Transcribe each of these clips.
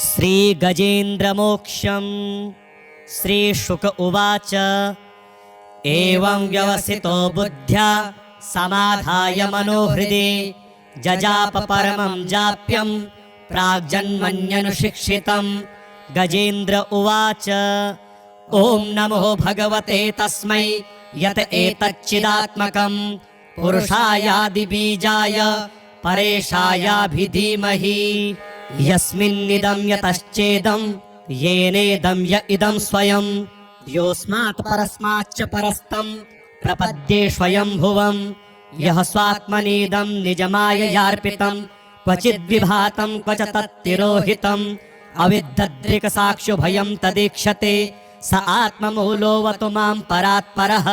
श्रीगजेन्द्रमोक्षं श्रीशुक उवाच एवं व्यवसितो बुद्ध्या समाधाय मनोहृदि जजाप परमं जाप्यं प्राग्जन्मन्यनुशिक्षितं। गजेन्द्र उवाच ॐ नमो भगवते तस्मै यत एतच्चिदात्मकं पुरुषायादिबीजाय परेशायाभिधीमहि यस्मिन्निदं यतश्चेदं येनेदं य इदं स्वयं योऽस्मात् परस्माच्च परस्तं प्रपद्ये स्वयंभुवं यः स्वात्मनीदं निजमाययार्पितं क्वचिद्विभातं क्वच तत्तिरोहितम् अविद्धद्रिकसाक्षुभयं तदीक्षते स आत्ममूलोऽवतु मां परात्परः।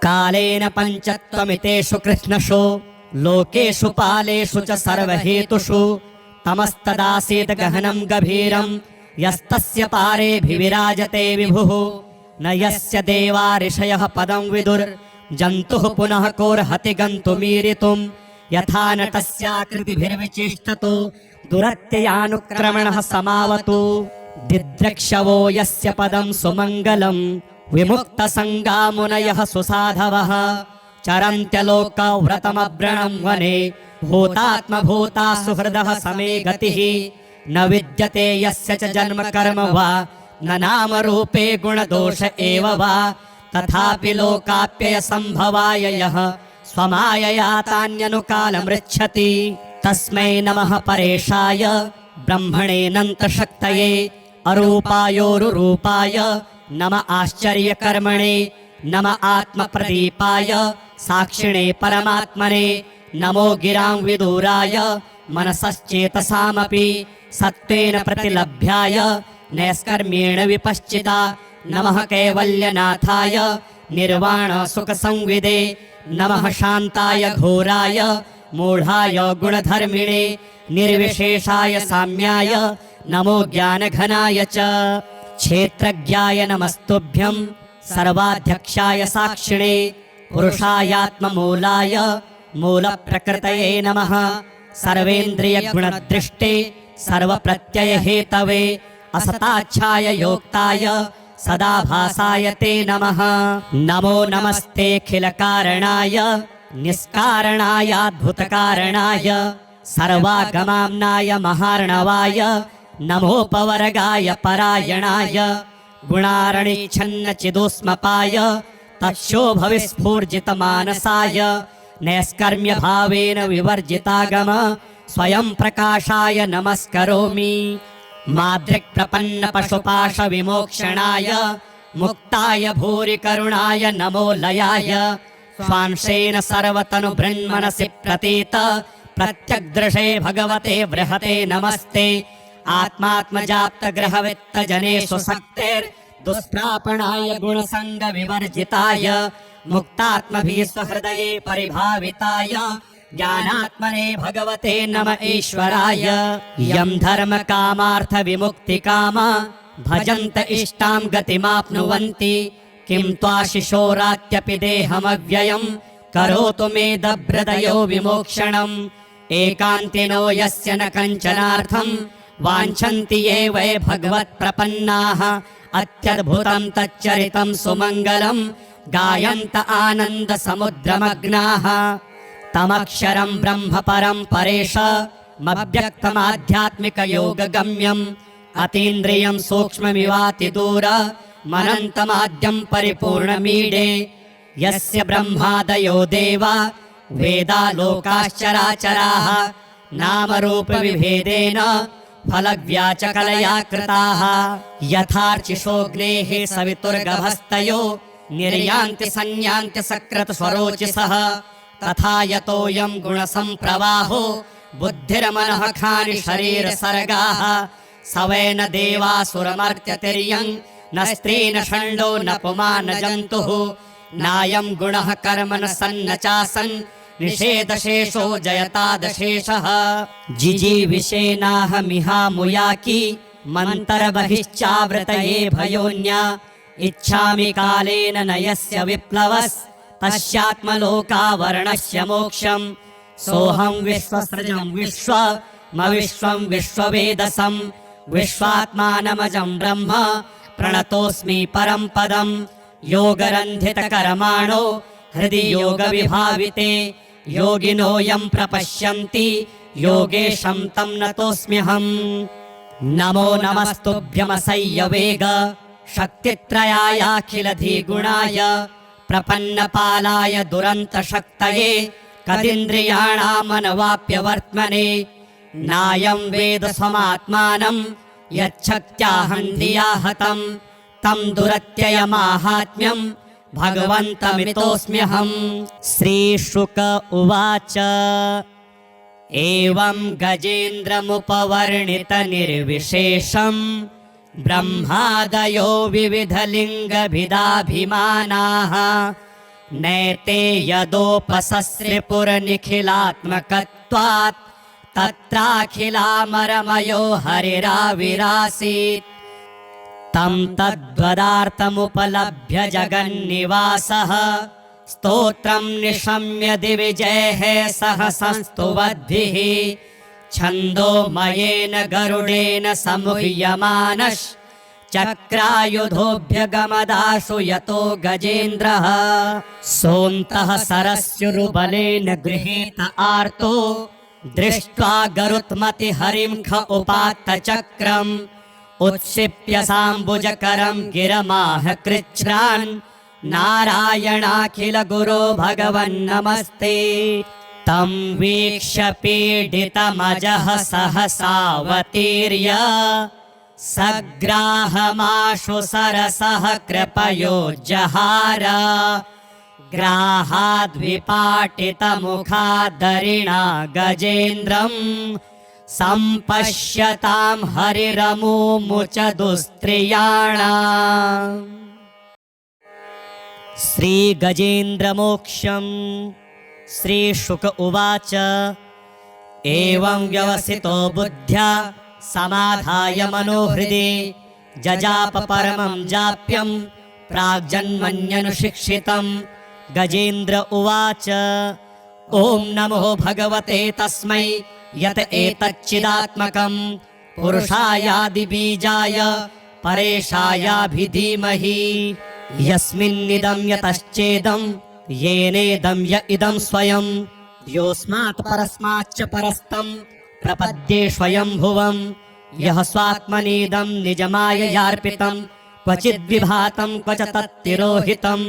कालेन पञ्चत्वमितेषु कृष्णषु लोकेषु पालेषु च सर्वहेतुषु तमस्तदासीत् गहनं गभीरं यस्तस्य पारेऽभिविराजते विभुः न यस्य देवा ऋषयः पदं विदुर्जन्तुः पुनः कोर्हति गन्तुमीरितुं यथा नटस्याकृतिभिर्विचेष्टतो दुरत्ययानुक्रमणः समावतु दिद्रक्षवो यस्य पदं सुमङ्गलं विमुक्तसङ्गा मुनयः सुसाधवः चरन्त्यलोकव्रतमव्रणं वने भूतात्मभूता सुहृदः समे गतिः न विद्यते यस्य च जन्म कर्म वा न नाम रूपे गुणदोष एव वा तथापि लोकाप्यय संभवाय यः स्वमायया तान्यनुकालमृच्छति तस्मै नमः परेशाय ब्रह्मणेऽनन्तशक्तये अरूपायोरुरूपाय नम आश्चर्यकर्मणे नम आत्मप्रदीपाय साक्षिणे परमात्मने नमो गिरां विदूराय मनसश्चेतसामपि सत्त्वेन प्रतिलभ्याय नैष्कर्म्येण विपश्चिता नमः कैवल्यनाथाय निर्वाणसुखसंविदे नमः शान्ताय घोराय मूढाय गुणधर्मिणे निर्विशेषाय साम्याय नमो ज्ञानघनाय च क्षेत्रज्ञाय नमस्तुभ्यं सर्वाध्यक्षाय साक्षिणे पुरुषायात्ममूलाय मूलप्रकृतये नमः सर्वेन्द्रियगुणदृष्टे सर्वप्रत्ययहेतवे असताच्छाय योक्ताय सदाभासाय ते नमः नमो नमस्तेऽखिलकारणाय निष्कारणायाद्भुतकारणाय सर्वागमाम्नाय महार्णवाय नमोपवर्गाय परायणाय गुणारणिच्छन्नचिदोष्मपाय तच्छोभविस्फूर्जितमानसाय नैष्कर्म्यभावेन विवर्जितागम स्वयं प्रकाशाय नमस्करोमि मादृक्प्रपन्नपशुपाशविमोक्षणाय मुक्ताय भूरिकरुणाय नमो लयाय स्वांशेन सर्वतनुभृन्मनसि प्रतीत प्रत्यग्दृशे भगवते बृहते नमस्ते आत्मात्मजाप्तग्रहवित्तजनेषु सक्तेर्दुष्प्रापणाय गुणसङ्गविवर्जिताय मुक्तात्मभिः स्वहृदये परिभाविताय ज्ञानात्मने भगवते नम ईश्वराय यं धर्मकामार्थविमुक्तिकामा भजन्त इष्टां गतिमाप्नुवन्ति किं त्वाशिशोरात्यपि देहमव्ययं करोतु मे दभ्रदयो विमोक्षणम् एकान्तिनो यस्य न कञ्चनार्थं वाञ्छन्ति ये वै भगवत्प्रपन्नाः अत्यद्भुतं तच्चरितं सुमङ्गलं गायन्त आनन्दसमुद्रमग्नाः तमक्षरं ब्रह्म परं परेशमव्यक्तमाध्यात्मिकयोगगम्यम् अतीन्द्रियं सूक्ष्ममिवातिदूर मनन्तमाद्यं परिपूर्णमीडे यस्य ब्रह्मादयो देवा वेदा लोकाश्चराचराः नामरूपविभेदेन फलव्याचकलया कृताः यथार्चिषोऽग्नेः सवितुर्गभस्तयो निर्यान्ति संयान्ति सकृत्स्वरोचिषः तथा यतोऽयं गुणसम्प्रवाहो बुद्धिर्मनः खानि शरीरसर्गाः स वै न देवासुरमर्त्यतिर्यं न स्त्री न षण्डो न पुमान् न जन्तुः नायं गुणः कर्म न सन्न चासन् निषेधशेषो जयतादशेषः जिजीविषेनाहमिहामुयाकी मन्तर्बहिश्चावृतये भयोन्या इच्छामि कालेन न यस्य विप्लवस्तस्यात्मलोकावरणस्य मोक्षम् सोऽहं विश्वसृजं विश्वमविश्वं विश्ववेदसं विश्वात्मानमजं ब्रह्म प्रणतोऽस्मि परं पदं योगरन्धितकर्माणो हृदि योगविभाविते योगिनो यं प्रपश्यन्ति योगेशं तं नतोऽस्म्यहम्। नमो नमस्तुभ्यमसह्य वेग शक्तित्रयायाखिलधिगुणाय प्रपन्नपालाय दुरन्तशक्तये कदिन्द्रियाणामनवाप्यवर्त्मने नायं वेद स्वमात्मानं यच्छक्त्याहं धिया हतं तं दुरत्ययमाहात्म्यं भगवन्तमितोऽस्म्यहम्। श्रीशुक उवाच एवं गजेन्द्रमुपवर्णितनिर्विशेषं ब्रह्मादयो विविधलिङ्गभिदाभिमानाः नैते यदोपसस्रिपुरनिखिलात्मकत्वात् तत्राखिलामरमयो हरिराविरासीत् तं तद्वदार्थमुपलभ्य जगन्निवासः स्तोत्रं निशम्य दिविजैः सह संस्तुवद्भिः छन्दोमयेन गरुडेन समुह्यमानश्चक्रायुधोऽभ्यगमदाशु यतो गजेन्द्रः सोऽन्तः सरस्युरुबलेन गृहीत आर्तो दृष्ट्वा गरुत्मतिहरिं ख उपात्तचक्रम् उत्क्षिप्य साम्बुजकरं गिरमाह कृच्छ्रान् नारायणाखिल गुरो भगवन्नमस्ते तं वीक्ष्य पीडितमजः सहसावतीर्य सग्राहमाशु सरसः कृपयोज्जहार ग्राहाद्विपाटितमुखादरिणा गजेन्द्रं सम्पश्यतां हरिरमुमुच दुस्त्रियाणाम्। श्रीगजेन्द्रमोक्षं श्रीशुक उवाच एवं व्यवसितो बुद्ध्या समाधाय मनोहृदि जजाप परमं जाप्यं प्राग्जन्मन्यनुशिक्षितं गजेन्द्र उवाच ॐ नमो भगवते तस्मै यत एतच्चिदात्मकं पुरुषायादिबीजाय परेशायाभिधीमहि यस्मिन्निदं यतश्चेदं येनेदं य इदं स्वयं योऽस्मात् परस्माच्च परस्तं प्रपद्ये स्वयंभुवं यः स्वात्मनीदं निजमाययार्पितं क्वचिद्विभातं क्वच तत्तिरोहितम्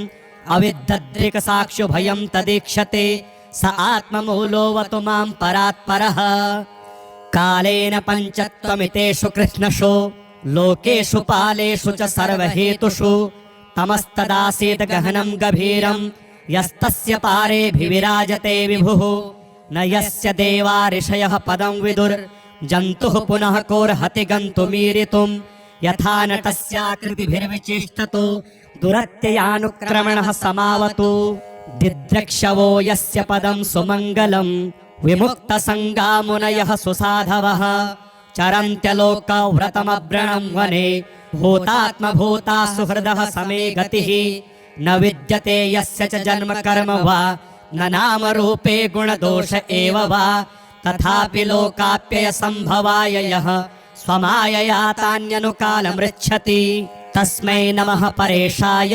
अविद्धद्रिकसाक्षुभयं तदीक्षते स आत्ममूलोऽवतु मां परात्परः कालेन पञ्चत्वमितेषु कृष्णषु लोकेषु पालेषु च सर्वहेतुषु तमस्तदासीत् गहनं गभीरं यस्तस्य पारेऽभिविराजते विभुः न यस्य देवा ऋषयः पदं विदुर्जन्तुः पुनः कोर्हति गन्तुमीरितुं यथा नटस्याकृतिभिर्विचेष्टतो दुरत्ययानुक्रमणः समावतु दिद्रक्षवो यस्य पदं सुमङ्गलं विमुक्तसङ्गामुनयः सुसाधवः चरन्त्यलोकव्रतमव्रणं वने भूतात्मभूता सुहृदः समे गतिः न विद्यते यस्य च जन्म कर्म वा न नाम रूपे गुणदोष एव वा तथापि लोकाप्यय संभवाय यः स्वमायया तान्यनुकालमृच्छति तस्मै नमः परेशाय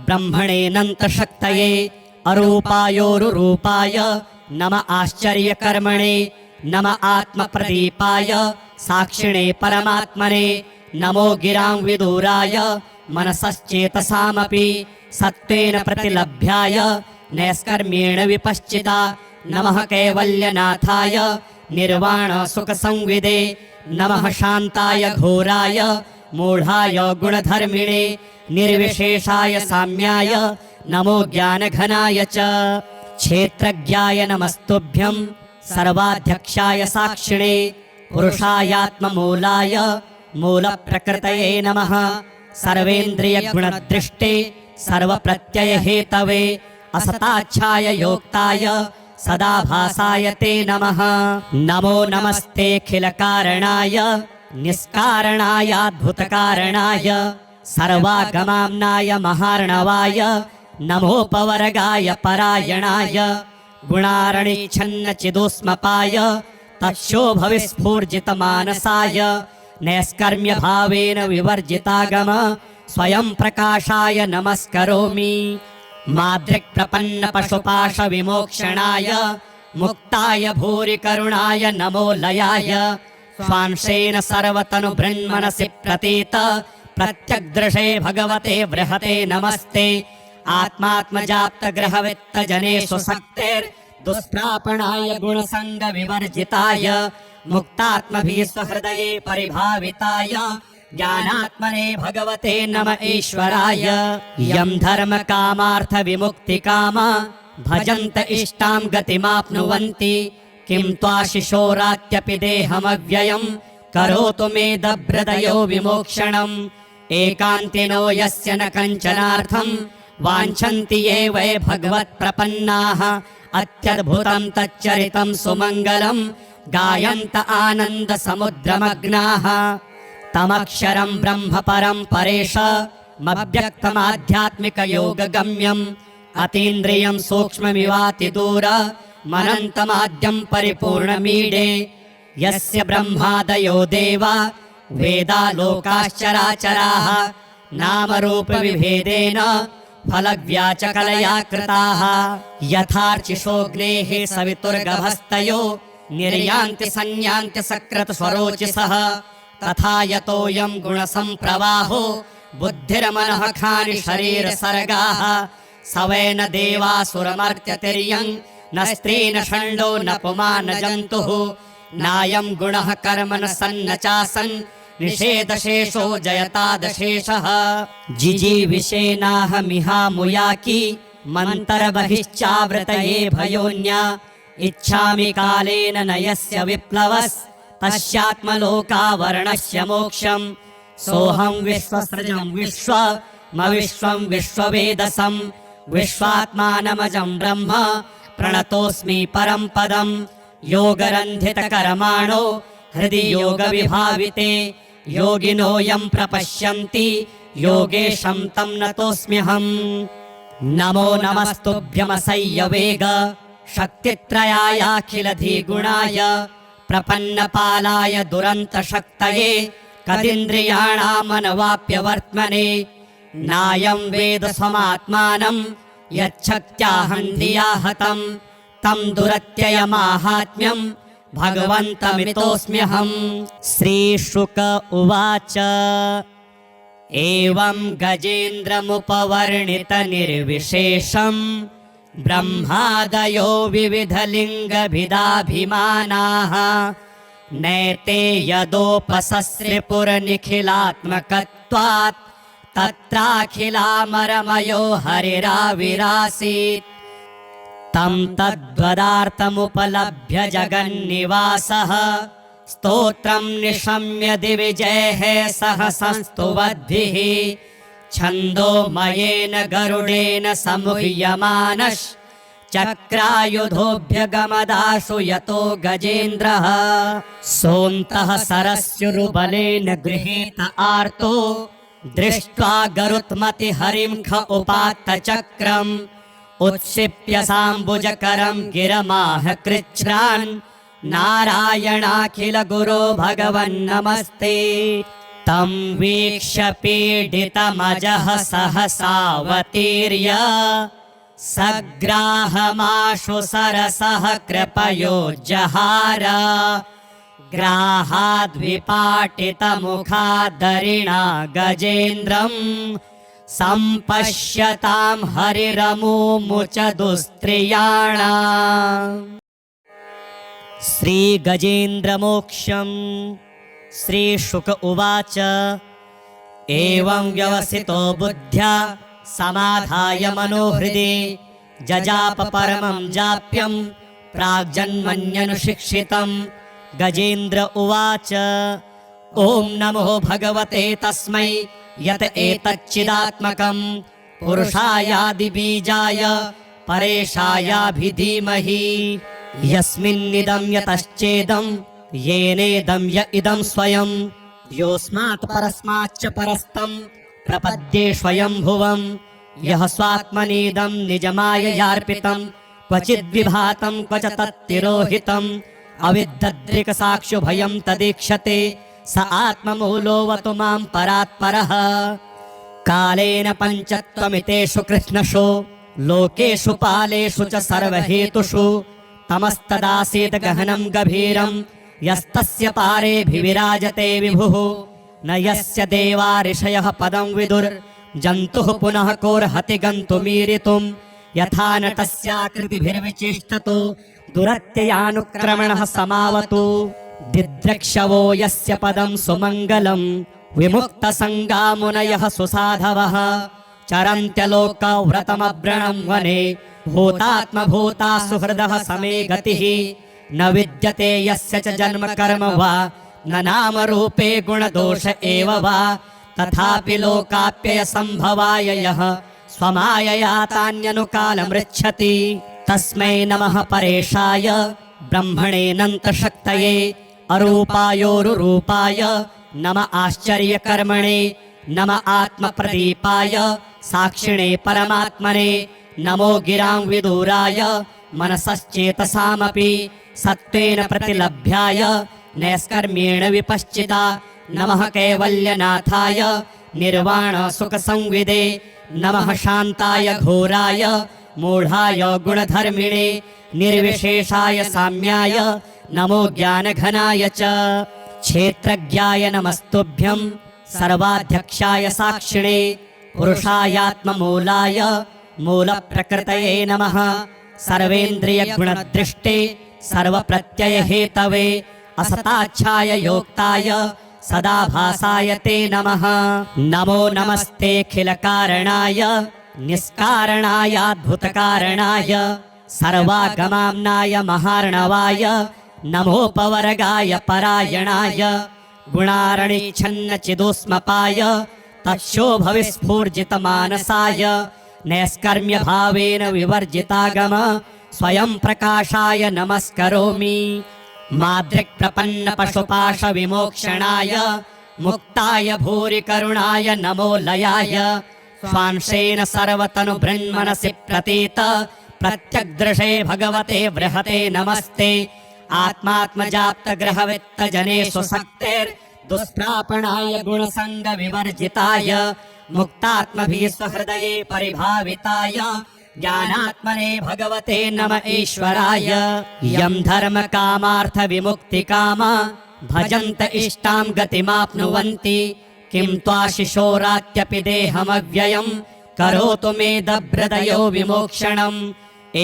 ब्रह्मणेऽनन्तशक्तये अरूपायोरुरूपाय नम आश्चर्यकर्मणे नम आत्मप्रदीपाय साक्षिणे परमात्मने नमो गिरां विदूराय मनसश्चेतसामपि सत्त्वेन प्रतिलभ्याय नैष्कर्म्येण विपश्चिता नमः कैवल्यनाथाय निर्वाणसुखसंविदे नमः शान्ताय घोराय मूढाय गुणधर्मिणे निर्विशेषाय साम्याय नमो ज्ञानघनाय च क्षेत्रज्ञाय नमस्तुभ्यं सर्वाध्यक्षाय साक्षिणे पुरुषायात्ममूलाय मूलप्रकृतये नमः सर्वेन्द्रियगुणदृष्टे सर्वप्रत्ययहेतवे असताच्छाय योक्ताय सदाभासाय ते नमः नमो नमस्तेऽखिलकारणाय निष्कारणायाद्भुतकारणाय सर्वागमाम्नाय महार्णवाय नमोपवर्गाय परायणाय गुणारणिच्छन्नचिदोष्मपाय तच्छोभविस्फूर्जितमानसाय नैष्कर्म्यभावेन विवर्जितागम स्वयं प्रकाशाय नमस्करोमि। मादृक्प्रपन्नपशुपाशविमोक्षणाय मुक्ताय भूरि करुणाय नमो लयाय। स्वांशेन सर्वतनुभृन्मनसि प्रतीत प्रत्यग्दृशे भगवते बृहते नमस्ते। आत्मात्मजाप्तग्रहवित्तजनेषु सक्तेर्दुष्प्रापणाय गुणसङ्गविवर्जिताय मुक्तात्मभिः स्वहृदये परिभाविताय ज्ञानात्मने भगवते नम ईश्वराय। यं धर्मकामार्थविमुक्तिकामा भजन्त इष्टां गतिमाप्नुवन्ति किं त्वाशिशोरात्यपि देहमव्ययं करोतु मे दभ्रदयो विमोक्षणम्। एकान्तिनो यस्य न कञ्चनार्थं वाञ्छन्ति ये वै भगवत्प्रपन्नाः अत्यद्भुतं तच्चरितं सुमङ्गलं गायन्त आनन्दसमुद्रमग्नाः। तमक्षरं ब्रह्म परं परेशमव्यक्तमाध्यात्मिकयोगगम्यम् अतीन्द्रियं सूक्ष्ममिवातिदूर मनन्तमाद्यं परिपूर्णमीडे। यस्य ब्रह्मादयो देवा वेदा लोकाश्चराचराः नामरूपविभेदेन फलव्याचकलया कृताः। यथार्चिषोऽग्नेः सवितुर्गभस्तयो निर्यान्ति संयान्ति सकृत्स्वरोचिषः तथा यतोऽयं गुणसम्प्रवाहो बुद्धिर्मनः खानि शरीरसर्गाः। स वै न देवासुरमर्त्यतिर्यं न स्त्री न षण्डो न पुमान् न जन्तुः नायं गुणः कर्म न सन्न चासन् निषेधशेषो जयतादशेषः। जिजीविषेनाहमिहामुयाकी मन्तर्बहिश्चावृतये भयोन्या इच्छामि कालेन न यस्य विप्लवस्तस्यात्मलोकावरणस्य मोक्षम्। सोऽहं विश्वसृजं विश्वमविश्वं विश्ववेदसं विश्वात्मानमजं ब्रह्म प्रणतोऽस्मि परं पदम्। योगरन्धितकर्माणो हृदि योगविभाविते योगिनो यं प्रपश्यन्ति योगेशं तं नतोऽस्म्यहम्। नमो नमस्तुभ्यमसह्यवेग शक्तित्रयायाखिलधिगुणाय प्रपन्नपालाय दुरन्तशक्तये कदिन्द्रियाणामनवाप्यवर्त्मने। नायं वेद स्वमात्मानं यच्छक्त्याहं धिया हतं तं दुरत्ययमाहात्म्यं भगवन्तमितोऽस्म्यहम्। श्रीशुक उवाच एवं गजेन्द्रमुपवर्णितनिर्विशेषं ब्रह्मादयो विविधलिङ्गभिदाभिमानाः नैते यदोपसस्रिपुरनिखिलात्मकत्वात् तत्राखिलामरमयो हरिराविरासीत्। तं तद्वदार्थमुपलभ्य जगन्निवासः स्तोत्रं निशम्य दिविजैः सह संस्तुवद्भिः छन्दोमयेन गरुडेन समुह्यमानश्चक्रायुधोऽभ्यगमदाशु यतो गजेन्द्रः। सोऽन्तः सरस्युरुबलेन गृहीत आर्तो दृष्ट्वा गरुत्मतिहरिं ख उपात्तचक्रम् उत्क्षिप्य साम्बुजकरं गिरमाह कृच्छ्रान् नारायणाखिल गुरो भगवन्नमस्ते। तं वीक्ष्य पीडितमजः सहसावतीर्य सग्राहमाशु सरसः कृपयोज्जहार। ग्राहाद्विपाटितमुखादरिणा गजेन्द्रं सम्पश्यतां हरिरमुमुच दुस्त्रियाणाम्। श्रीगजेन्द्रमोक्षम्। श्रीशुक उवाच एवं व्यवसितो बुद्ध्या समाधाय मनोहृदि जजाप परमं जाप्यं प्राग्जन्मन्यनुशिक्षितं। गजेन्द्र उवाच ॐ नमो भगवते तस्मै यत एतच्चिदात्मकं पुरुषायादिबीजाय परेशायाभिधीमहि। यस्मिन्निदं यतश्चेदं येनेदं य इदं स्वयं योऽस्मात् परस्माच्च परस्तं प्रपद्ये स्वयंभुवं। यः स्वात्मनीदं निजमाययार्पितं क्वचिद्विभातं क्वच तत्तिरोहितं अविद्दद्रिकसाक्षुभयं तदीक्षते स आत्ममूलोऽवतु मां परात्परः। कालेन पञ्चत्वमितेषु कृष्णषु लोकेषु पालेषु च सर्वहेतुषु तमस्तदासीत् गहनं गभीरं यस्तस्य पारेऽभिविराजते विभुः। न यस्य देवा ऋषयः पदं विदुर् जन्तुः पुनः कोर्हति गन्तुमीरितुं। यथा नटस्याकृतिभिर्विचेष्टतो दुरत्ययानुक्रमणः समावतु। दिद्रक्षवो यस्य पदं सुमङ्गलं विमुक्तसङ्गा मुनयः सुसाधवः। चरन्त्यलोकव्रतमव्रणं वने भूतात्मभूता सुहृदः समे गतिः। न विद्यते यस्य च जन्म कर्म वा न नामरूपे गुणदोष एव वा। तथापि लोकाप्ययसम्भवाय यः स्वमायया तान्यनुकालमृच्छति। तस्मै नमः परेशाय ब्रह्मणेऽनन्तशक्तये अरूपायोरुरूपाय नम आश्चर्यकर्मणे। नम आत्मप्रदीपाय साक्षिणे परमात्मने। नमो गिरां विदूराय मनसश्चेतसामपि सत्त्वेन प्रतिलभ्याय नैष्कर्म्येण विपश्चिता। नमः कैवल्यनाथाय निर्वाणसुखसंविदे। नमः शान्ताय घोराय मूढाय गुणधर्मिणे। निर्विशेषाय साम्याय नमो ज्ञानघनाय च। क्षेत्रज्ञाय नमस्तुभ्यं सर्वाध्यक्षाय साक्षिणे। पुरुषायात्ममूलाय मूलप्रकृतये नमः। सर्वेन्द्रियगुणदृष्टे सर्वप्रत्ययहेतवे असताच्छाय योक्ताय सदाभासाय ते नमः। नमो नमस्तेऽखिलकारणाय निष्कारणायाद्भुतकारणाय सर्वागमाम्नाय महार्णवाय नमोपवर्गाय परायणाय। गुणारणिच्छन्नचिदोष्मपाय तच्छोभविस्फूर्जितमानसाय नैष्कर्म्यभावेन विवर्जितागम स्वयं प्रकाशाय नमस्करोमि। मादृक्प्रपन्नपशुपाशविमोक्षणाय मुक्ताय भूरि करुणाय नमो लयाय। स्वांशेन सर्वतनुभृन्मनसि प्रतीत प्रत्यग्दृशे भगवते बृहते नमस्ते। आत्मात्मजाप्तग्रहवित्तजनेषु सक्तेर्दुष्प्रापणाय गुणसङ्गविवर्जिताय मुक्तात्मभिः स्वहृदये परिभाविताय ज्ञानात्मने भगवते नम ईश्वराय। यं धर्मकामार्थविमुक्तिकामा भजन्त इष्टां गतिमाप्नुवन्ति। किं त्वाशिशोरात्यपि देहमव्ययं करोतु मे दभ्रदयो विमोक्षणम्।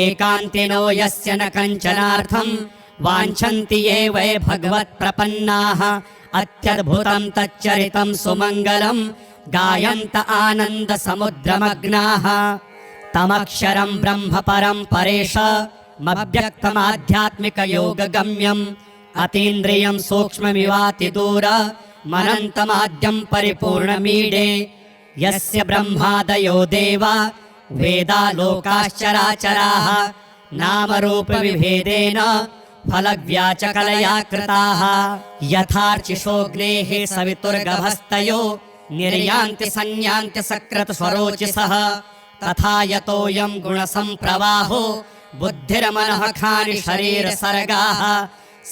एकान्तिनो यस्य न कञ्चनार्थं वाञ्छन्ति ये वै भगवत्प्रपन्नाः। अत्यद्भुतं तच्चरितं सुमङ्गलं गायन्त आनन्दसमुद्रमग्नाः। तमक्षरं ब्रह्म परं परेशमव्यक्तमाध्यात्मिकयोगगम्यम्। अतीन्द्रियं सूक्ष्ममिवातिदूरमनन्तमाद्यं परिपूर्णमीडे। यस्य ब्रह्मादयो देवा वेदालोकाश्चराचराः नामरूपविभेदेन फलव्याचकलया कृताः। यथार्चिषोऽग्नेः सवितुर्गभस्तयो निर्यान्ति संयान्ति सकृत्स्वरोचिषः। तथा यतोऽयं गुणसम्प्रवाहो बुद्धिर्मनः खानि शरीरसर्गाः।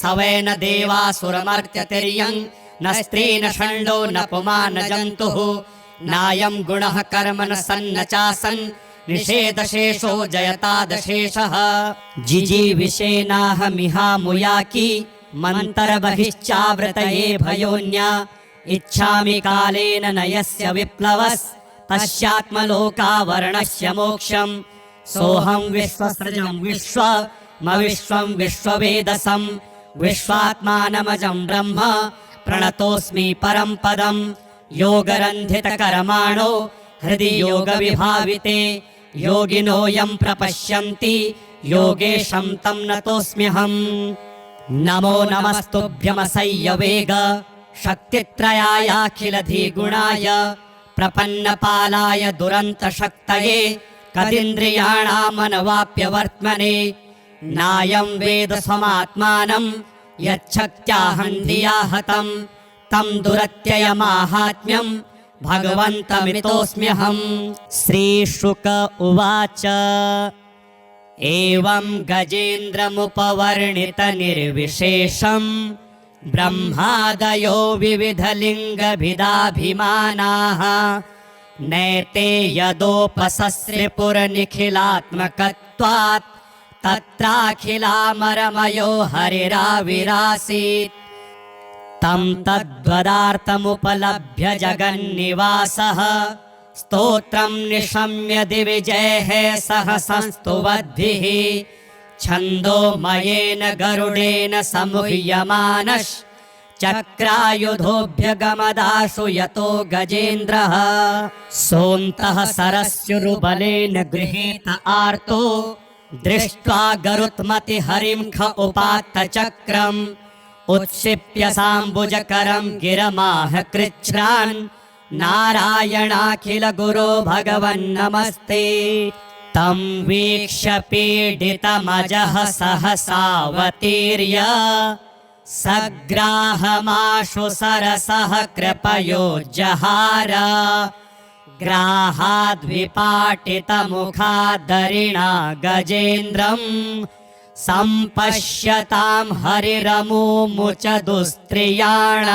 स वै न देवासुरमर्त्यतिर्यं न स्त्री न षण्डो न पुमान् न जन्तुः। नायं गुणः कर्म न सन्न चासन् निषेधशेषो जयतादशेषः। जिजीविषेनाहमिहामुयाकी मन्तर्बहिश्चावृतये भयोन्या। इच्छामि कालेन न यस्य विप्लवस्तस्यात्मलोकावरणस्य मोक्षम्। सोऽहं विश्वसृजं विश्वमविश्वं विश्ववेदसं विश्वात्मानमजं ब्रह्म प्रणतोऽस्मि परं पदम्। योगरन्धितकर्माणो हृदि योगविभाविते योगिनो यं प्रपश्यन्ति योगेशं तं नतोऽस्म्यहम्। नमो नमस्तुभ्यमसह्यवेग शक्तित्रयायाखिलधिगुणाय प्रपन्नपालाय दुरन्तशक्तये कदिन्द्रियाणामनवाप्यवर्त्मने। नायं वेद स्वमात्मानं यच्छक्त्याहं धिया हतं तं दुरत्ययमाहात्म्यं भगवन्तमितोऽस्म्यहम्। श्रीशुक उवाच एवं गजेन्द्रमुपवर्णितनिर्विशेषं ब्रह्मादयो विविधलिङ्गभिदाभिमानाः नैते यदोपसस्रिपुरनिखिलात्मकत्वात् तत्राखिलामरमयो हरिराविरासीत् तं तद्वदार्थमुपलभ्य जगन्निवासः स्तोत्रं निशम्य दिविजैः सह संस्तुवद्भिः छन्दोमयेन गरुडेन समुह्यमानश्चक्रायुधोऽभ्यगमदाशु यतो गजेन्द्रः सोऽन्तः सरस्युरुबलेन गृहीत आर्तो दृष्ट्वा गरुत्मतिहरिं ख उपात्तचक्रम् उत्क्षिप्य साम्बुजकरं गिरमाह कृच्छ्रान् नारायणाखिल गुरो भगवन्नमस्ते तं वीक्ष्य पीडितमजः सहसावतीर्य सग्राहमाशु सरसः कृपयोज्जहार ग्राहाद्विपाटितमुखादरिणा गजेन्द्रं सम्पश्यतां हरिरमुमुच दुस्त्रियाणाम्।